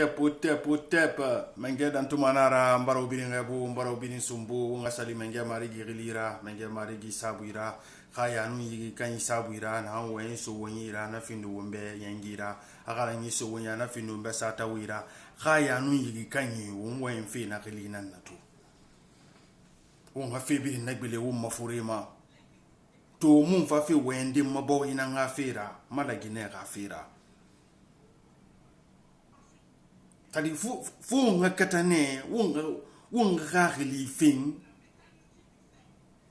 utep menge dan tumanara mbaro birin rebu mbaro birin sumbu ngasali menge mari girilira menge mari gisabuira khaya nu yigi kan sabuira na wen so wonyira na findu wombe yangira agala nyi so wonya na findu mbe sata wira khaya nu yigi kan yi won fi na khilina natu won ha fi birin nagbele won mafurema to mun fa fi wende mabo ina ngafira malagine gafira tadi fu ngakatane won gagli fin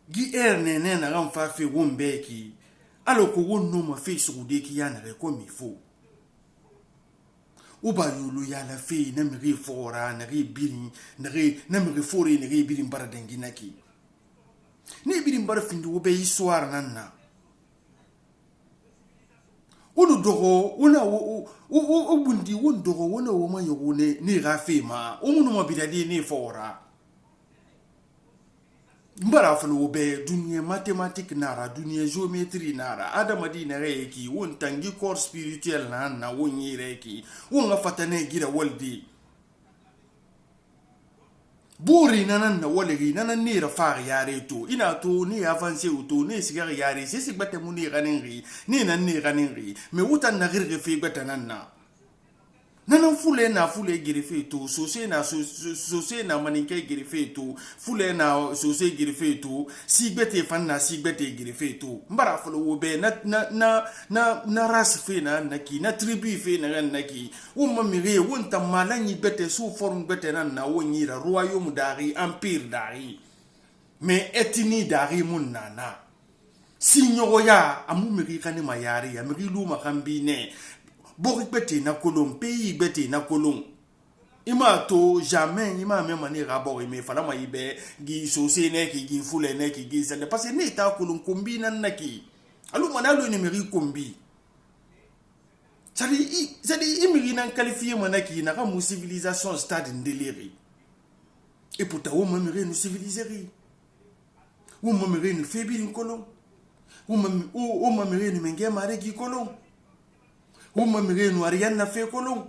gi erne ne na ran fa fi won beki alo ko won no ma fi sude ki yana re ko mi fu uba yulu ya la fi na mi fora na ri biri na mi fori na ri biri bara denginaki ni biri bara findu wo be histoire nanna wono dogo wona o bundi won dogo wona wo ma yogone ni rafema o munu ma bidadi ni fora mbara fulu be dunia mathématique nara dunia géométrie nara adamadi na reki won tangi corps spirituel na won reki won ga fatane gira waldi buri nanan na walegi nanan ni rafa yare to ina to ni avancer to ni sigar yare c'est si bate muni ganinri ni nan ni ganinri me wutan na girge fi bata nanna nanan fule girife to sose na maninke girife to fule na sose girife to si bete fanna si bete girife to mbara fulu wobe na ras fe na naki na tribu fe na naki umma mire wonta malanyi bete sous forme bete na wonyira royaume dari empire dari mais etini dari munana sinyo ya amu miri kane mayari ya miri lu makambine Borik bete na kolon, pays bete na kolon. Ima to jamais, ima même mani rabor ime fala ma ibe gi sose ne ki gi fule ne ki gi sende parce ne ta kolon kombi nan naki. Alu manalo ne meri kombi. Sadi imiri nan qualifié manaki na ka mu civilisation stade ndéléré. Et pourtant on me meri nous civiliserie. On me meri nous febi in kolon. On me meri nous menge mare gi kolon. Uma mirenu Ariane na fe kolon.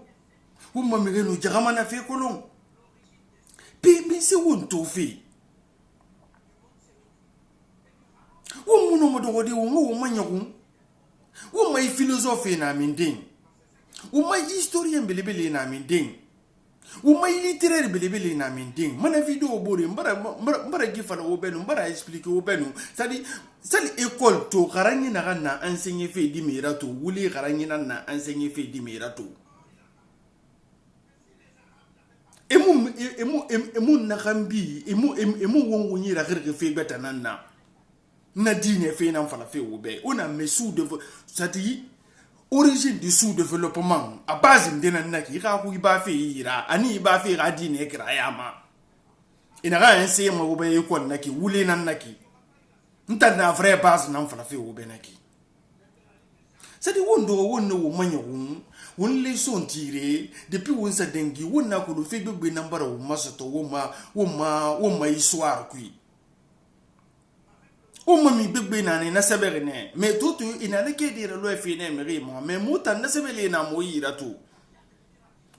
Uma mirenu Jarama na fe kolon. Bi se won to fe. Wo muno modogode wo manyagun. Wo mai philosophe na minding. Wo mai historien belebele na minding. Wo mai littéraire belebele na minding. Mana video bore mbara gifala wo benu mbara expliquer wo benu. Sali école to garangi na enseigner fait di mirato wuli garangi na enseigner fait di mirato emu na kambi emu wonwunyi ra gerge fe beta na dine fe na fala fe wobe ona mesu de sati origine du sous-développement à base ndena naki ka ku ba fe yira ani ba fe ga dine kra yama ina ga enseigner mo wobe école naki wuli nan naki nta na vraie base na fala fe wo benaki sadi wondo wonno wo manyo won leçon tiré depuis won sa dengi wonna ko do fe gbegbe nambara wo masoto wo ma histoire kui o mami gbegbe na ne na sebere ne mais tout ina le ke dire lo fe ne mere ma mais mutan na sebele na mo yira to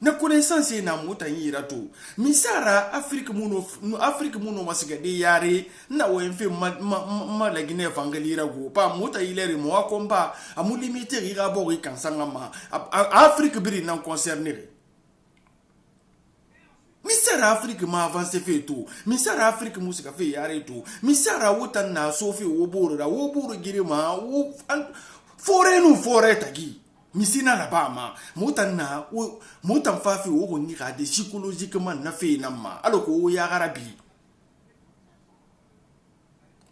na connaissance na mutan yira to misara Afrique muno masiga de yare na wo enfe ma la Guinée evangelira go pa muta ilere mo akomba amu limiter ira bo ri kansanga ma Afrique biri na concerner misara Afrique ma avance fait tout misara Afrique musika fe yare to misara wutan na sofi wo buru girima wo fore tagi misina la bama mutan fafi wo ni ga de psychologiquement na fe na ma aloko wo ya garabi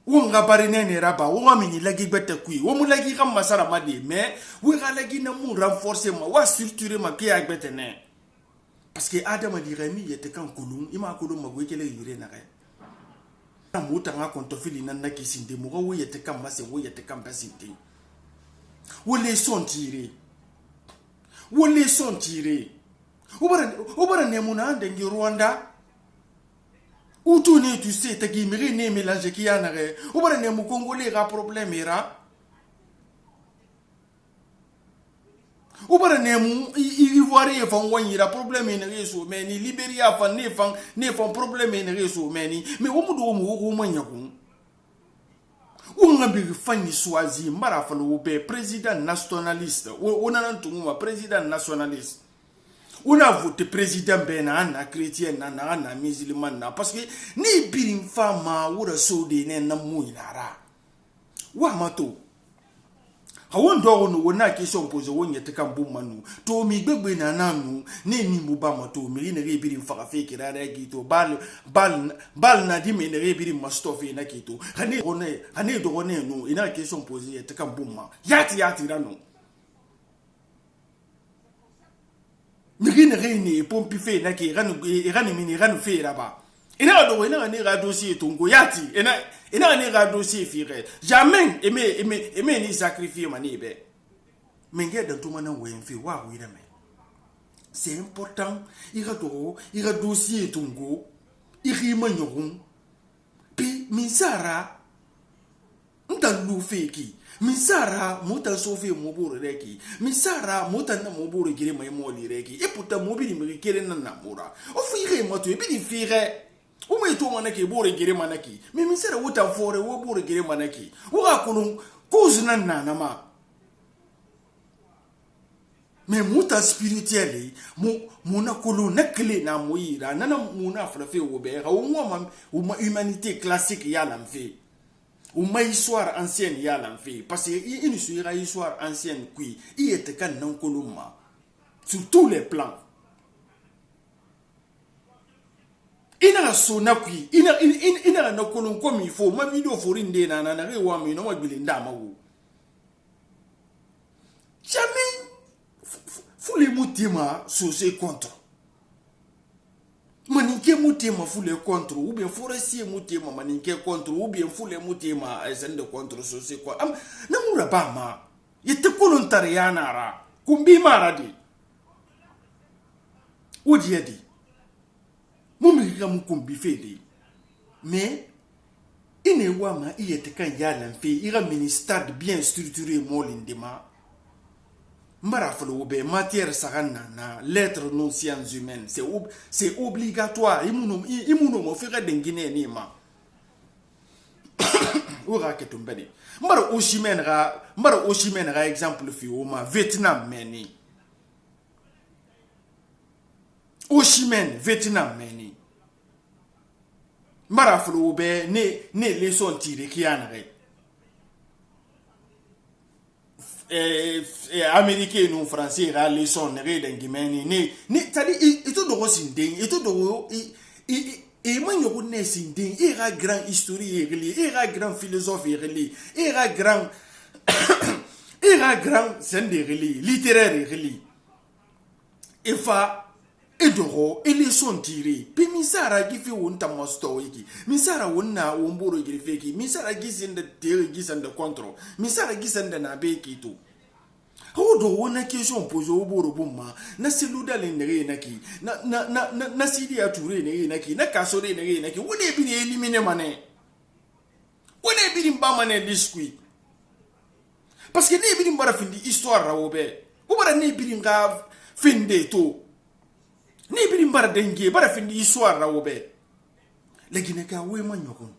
wo nga bari ne raba wo amini lagi bete kui wo mu lagi kam masara madi mais wo ga lagi na mu renforcer ma wa structurer ma ki ak bete ne parce que adama di remi yete kan kulun ima kulun ma gwekele yure na ga mutan ga kontofili nan na kisinde mo wo yete kan mase wo yete kan basinte wo les sont tirés Obara ne muna ndengi Rwanda. Utu ne tu sais ta gimiri ne mélange ki yana re. Obara ne mu Congolais ga problème era. ou bara nemu ivoirien fan wanyira problème ne reso meni Liberia fan ne fan problème ne reso meni mais wo mudo wo manyakun unga fanyi swazi mbara falo be président nationaliste on a ntuma président nationaliste on a voté président bena na chrétien na musulman na parce que ni birin fama wura sode ne na muinara wa mato hawon do no wona question pose wonya te kan manu to mi gbegbe na nanu ne ni mu ba mato mi ne re birin fa fe kira da gito bal na di me ne re birin mastofe na kito hane do ne no ina question pose te kan ma yati ra no mi ne re ni pompi fe na ki ranu mi ni ranu fe là ba ina do ina ne ra dossier tongo yati ina ne ra dossier fire jamais aimer ni sacrifier mani be menge dans tout mana wen fi wa wi me c'est important ira dossier tongo iri manyogun pi misara ntalu feki misara muta sofi moburu reki misara muta na moburu gire mai moli reki et pourtant mobili mi kere na namura o fire moto e bi fire o mai to manaki bore gire manaki mi misara wuta fore wo bore gire manaki wo ga kunun kuzuna na ma mais muta spirituel muna kulu nakle na muira nana muna frafe wo be ha o ma humanité classique ya lamfe ou ma histoire ancienne ya l'enfant parce que une histoire ancienne qui il était quand non coloma sur tous les plans ina sona qui ina na kolon comme il faut ma vidéo forinde na rewa mi no ma bilinda ma wo jamais faut les mutima saucer contre maninke mutema fule contre ou bien forestier mutema maninke contre ou bien fule mutema ezende contre sosi quoi am namura ba ma yete volontariana ra kumbi maradi odi yedi mumi ga mu kumbi fedi mais ine wama yete kan yala mfe ira ministère bien structuré molindema mbara falo be matière sagana na lettres non sciences humaines c'est obligatoire imuno mo fera dengine ni ma ora ketumbani mbara oshimene ga exemple fi o ma Vietnam meni oshimene Vietnam meni mbara falo be ne leçon tiré qui anre américain ou français ra leçon ne dengimeni ni tadi ito do sinding ito do manyo ne sinding era grand historien era grand philosophe era grand sende littéraire et fa edoro leçon tiré pe misara gifi wonta mosto wiki misara wonna womboro girifeki misara gisende tere gisende control misara gisende na beki to hodo wona question pose oboro bomma na seluda le nere naki na sidi ature nere naki na kasore nere naki wone bi eliminer mané wone bi mba mané disqui parce que ne bi mbara findi histoire rawobe ubara ne bi nga finde to ni biri mbara dengue bara findi histoire la wobe legine ka we manyoko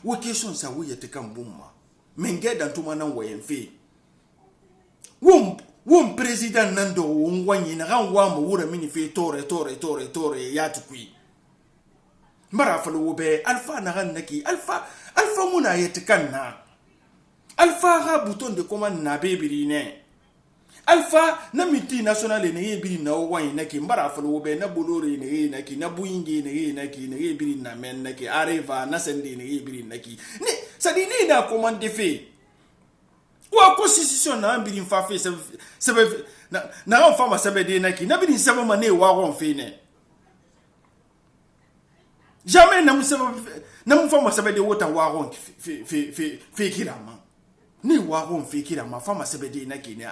wo question sa wo yete kan bomma menge dan to manan wayenfe wo president nando wonwanyi na kan wa mo wura mini fe tore ya tukui mbara falo wobe alpha na kan naki alpha muna yete kan na alpha ga bouton de commande na bebiri ne alpha na miti national ne biri na wani naki mbara falo be na bolore ne naki na buyinge ne naki ne biri na men naki areva na sende ne biri naki ne sadi ne na commande fe wa constitution na biri fa fe sebe na on fama sebe de naki na biri sebe mane wa ron fe ne jamais na mu fama sebe de wota wa ron fe kirama ni waron fikira ma fama sebedi na kine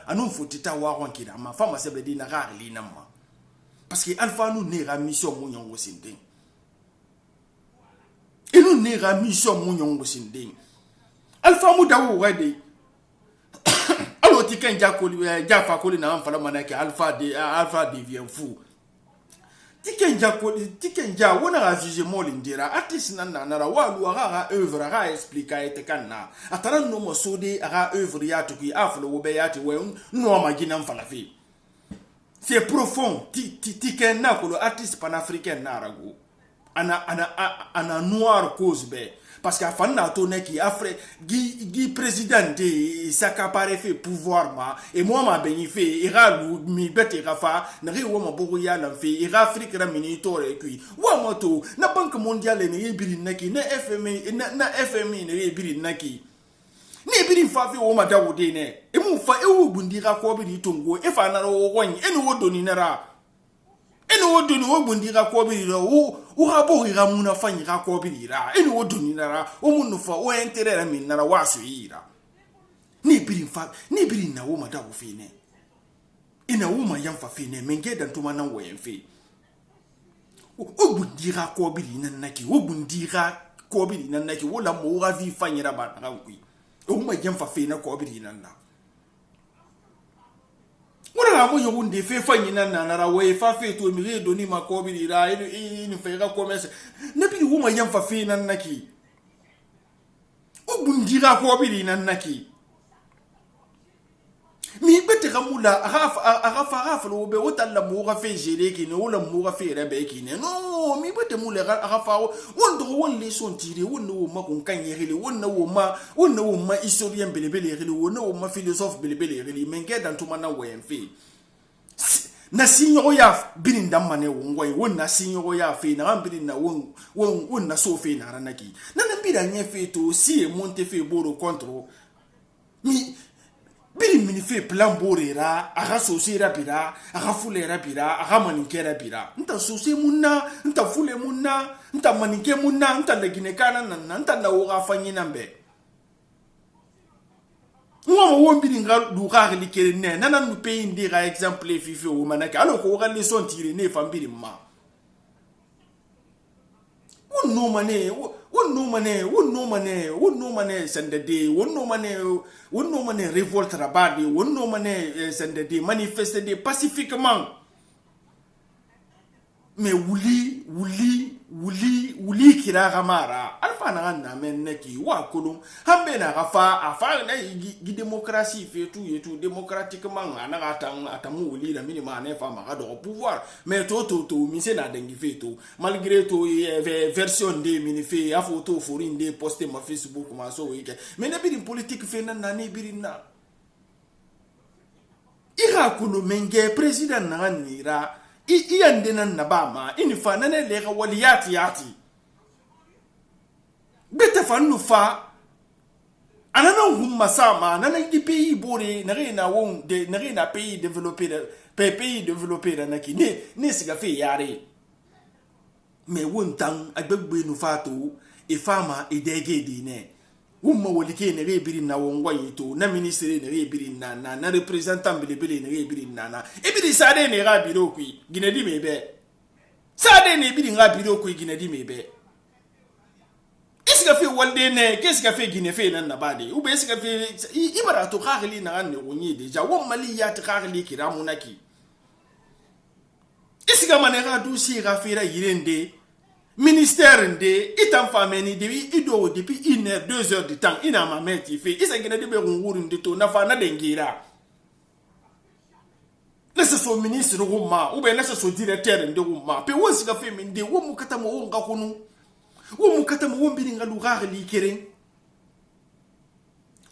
anu fotita waron kira ma fama sebedi na rarli na ma parce que alpha nous ne ra mission mo nyongo sinding et nous ne ra mission mo nyongo sinding alpha mu dawo wade no tiken jafa koli na amfala manake alpha devient fou tiken ja wona ga juge molindira artiste nan nara walu aga œuvre aga explica etekanna atara no mosodi aga œuvre ya tuki aflo wo be yati we no magina mfala fi c'est profond tiken na ko artiste panafricain narago ana noir cause be parce que fanna to neki afre gi président de s'accaparer fait pouvoir ma et moi ma bénéfice ira mi bete rafa na ri wo ma bogo ya na fe ira afrique ra mini tore kui wa moto na banque mondiale ne yibiri naki na fmi ne yibiri naki ni biri fa fi wo ma dawo de ne e mu fa e wo bundira ko bi tongo e fa na ro won e no do ni nara eno wodoni wo bundira ko birira wo habo ira muna fanyira ko birira eno wodoni nara o munu fa o enterera min nara waso yira ni biri na wo madawo fine ina wo ma yamfa fine menge dan tuma nan wo yenfe o bundira ko birina naki wo bundira ko birina naki wo la mo ga vi fanyira ba na kui o ma yamfa fine ko birina na wona mo yonde fe fanyina na we fa fe to mi do ni makobi ra ini fe ga commerce na bi wo ma yam fa fe nan naki o bundira ko bi nan naki mi bete gamula aga lo be wotalla mo ga fe jele ki ne wala mo ga fe rebe ki ne no mi bete mula aga fa won do won le son tire won no ma kon kan yele won no ma historien belebele yele won no ma philosophe belebele yele menge dan to mana wen fe na sinyo ya birin dan mane won na sinyo ya fe na birin na won na so fe na ranaki na biran ye fe to si e monte fe boro control mi biri mini fe plan borera aga sosera bira aga fulera bira aga maninkera bira nta sose munna nta fule munna nta maninke munna nta legine kana nan nta na woga fanyina mbe ngoma wo biri ngal du ga ri kere ne nana nu pe indira exemple fifi o manaka alo ko ga leson tire ne fambiri ma wonno mane sendede wonno mane révolte rabadi wonno mane sendede manifester pacifiquement mais wuli kira gamara alfa na men neki wa kulum hambe na gafa afa na gi démocratie fait tout démocratiquement ana atamu wuli la minima na fa ma do pouvoir mais to mi se na dengi fait tout malgré to version de mini fait a photo forin de poster ma Facebook ma so wike mais na bi politique fait na ne birina ira kuno menge président na nira iyande nan nabama inifa nane lega waliyati beta fanu fa anana humma sama nana di pays bore na won de na pays développé na ki ne siga fe yare me won tan agbegbe nu fato e fama e dege di ne umma walike ne rebiri na won to na ministre ne rebiri na representant belebele ne rebiri na ebiri sade ne rabiro kui ginedi mebe sade ne ebiri rabiro kui ginedi mebe isga fe walde ne qu'est-ce fait gine fe nan na bade ube isga fe ibara to khagli na ne wonyi deja won mali ya ta khagli kiramunaki isga manera du si rafira yirende ministère de itam fameni depuis 1 heure 2 heures de temps ina ma meti fait isa gina de be nguru de to na fa na dengira nasa so ministre wumma ou bien nasa so directeur de wumma pe wosi ga fe min de wo mu kata mo nga kunu wo mu kata mo wombi nga lu gar li keren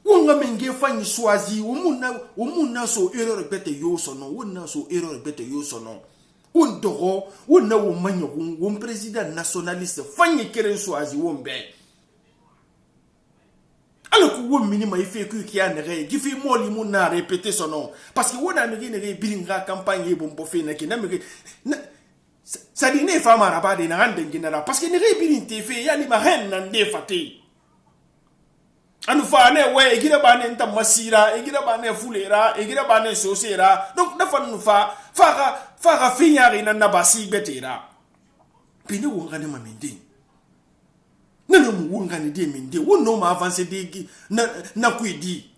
wo nga menge fanyi choisi wo munna so erreur bete yo sono wonna so erreur bete yo sono un dogo wonna wo manyo won président nationaliste fanyi keren choisi wombe alors que won minima ife ku ki anere gi fi moli mun na répéter son nom parce que wona ne ne bilinga campagne bombo fe na ki na me ça dit ne fama rabade na rande ngina parce que ne bilinte fe yani ma hen na nde fati anu fa ne we gira bane nta masira gira bane fulera gira bane sosera donc da fa nu fa finyari na basi betera pine wonga ne mamende nana mu wonga ne de minde wonno ma avancer de na kuidi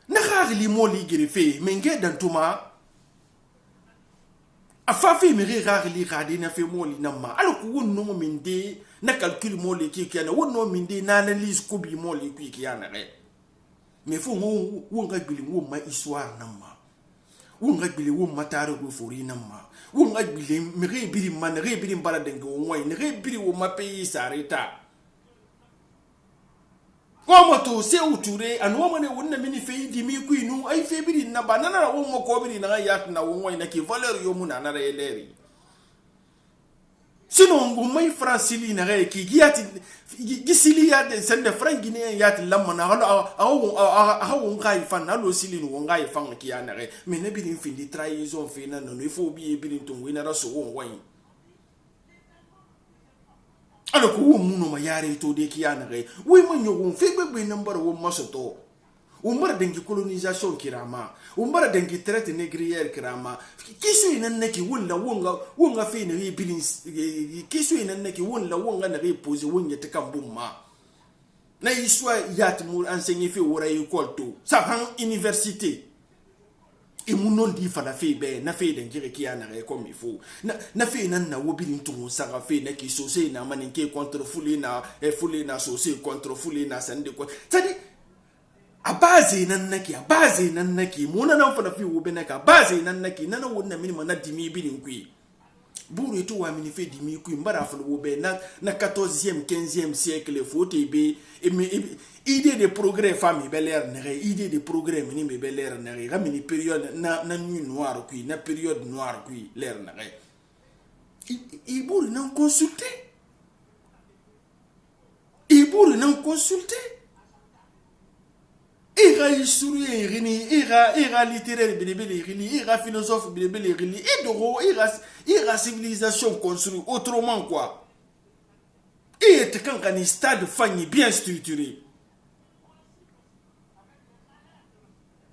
na gagli moli gerefe menge dan tuma afafi mi gagli gadi na fe moli namma ala ku wonno min de na calcul moli ki kana wonno min de na analyse ko bi moli ki kana re mais fo wonga gbili wonma histoire namma wonga gbili wonma tarigo fori namma wonga gbili mi biri man biri mbala dengue wonwa ne biri wonma pays sareta Wama to se uture an wama ne wonna mini fe di mi kuinu ay fe biri na banana na wonmo ko biri na yat na wonwa ina ki valeur yo muna na releri sinon ngumay francili na re ki giati gisili ya de sende frangine yat lamma na awu ngai fan na lo sili no ngai fan ki ya na re me ne biri fin di trahison fe na no ifo bi biri to wina ra so wonwa ala ko wo muno ma yare to de kiyana re we man yo won fe gbegbe number wo masoto o mbar dengi colonisation kirama o mbar dengi traite négrière kirama kisu ina neki wonga fe ne bilin kisu ina neki wonga na repose wonya te kambumma na iswa yat mu enseigner fe wora école to sa han université et mon dit fa la fe be na fe den jire ki ana re comme il faut na fe nan na wobili ntungu sanga fe na ki sosé na maninke contre foulé na sosé contre foulé na sande ko tadi a base nan naki mona nan fa la fe wobe na ka base nan naki nana wonna minima na dimi bilin kui buru to wa mini fe dimi kui mbara fa wobe na 14e 15e siècle faut be idée de progrès famille belair nere idée de progrès mini me belair nere ramini période na nuit noire kui na période noire kui l'air nere i buru nan consulter ira historien rini ira littéraire bilibili rini ira philosophe bilibili rini ira civilisation construit autrement quoi et te quand un stade famille bien structuré.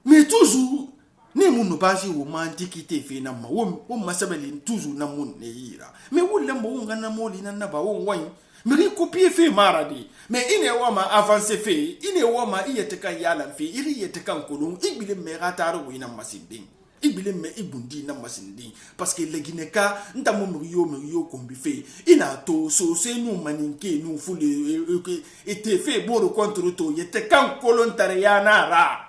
Mais toujours, ne moun basi wo antiquité fe na ma wo masabeli toujours na moun ne ira. Mais wo lembo wonga na moli na ba won wan. Mais copier fe maradi. Mais ine wa ma avancer fe, ine wa ma iyete kan yala fe, iri yete kan kolon, ibile merataru ina masinding. Ibile me ibundi na masinding parce que le gineka ntamo mriyo kombi fe. Ina to so se nou maninke nou fule ete fe boro contre to yete kan kolon tariana ra.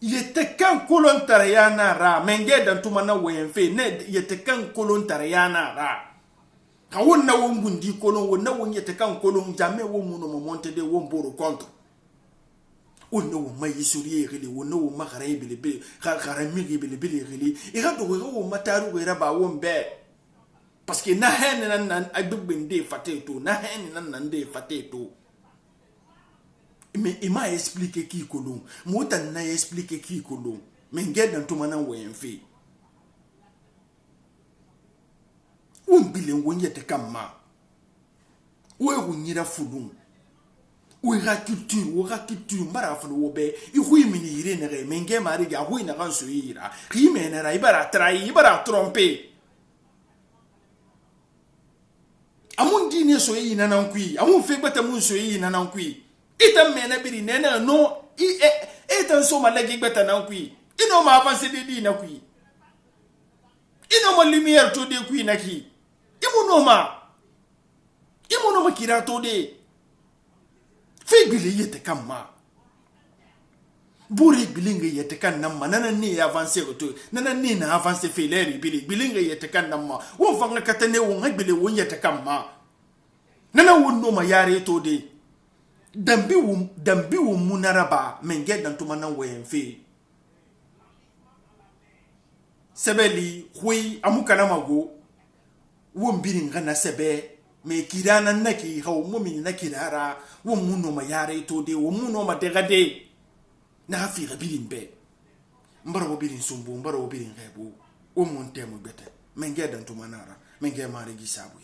Il était quand colon tariana ra menge dan tumana wenfe ne yete kan colon tariana ra ka wonna wongundi colon wonna won yete kan colon jamais wo muno mo monte de won boro contre wonna wo mai suriye gele wonna wo magare bele khara migi bele gele ira do wo mataru ira ba won be parce que na hen nan agbende fateto na hen nan de fateto. Mais il m'a expliqué qui colon. Moi, t'en as expliqué qui colon. Mais regarde dans tout maintenant où il fait. Où il est kama. Où il est foudou. Où il culture, mbara fulu obe. Il faut y menir nere. Mais regarde mariga, où il n'a pas suira. Rimena, il va trahir, il va tromper. Amun dîner soye inankui. Amun fait battre mon soye inankui. Itam mena biri nena no etan so malagi beta na kui ino ma avance de di na kui ino ma lumière to de kui na ki imuno ma kira to de fe bili yete kamma buri bilinga yete kan namma nana ni avance to nana ni na avance fe leri bilinga yete kan namma wo fanga katane wo ngabile wo yete kamma nana wonno ma yare to de dambi wu munaraba menge dan tumana wenfe sebeli hui amukana mago wo mbiri ngana sebe me kirana naki hawo mumini nakirara wo muno ma yare to de wo muno ma degade na afira birin be mbara wo birin sumbu mbara wo birin rebu wo monte mo bete menge dan tumanara menge mari gisabu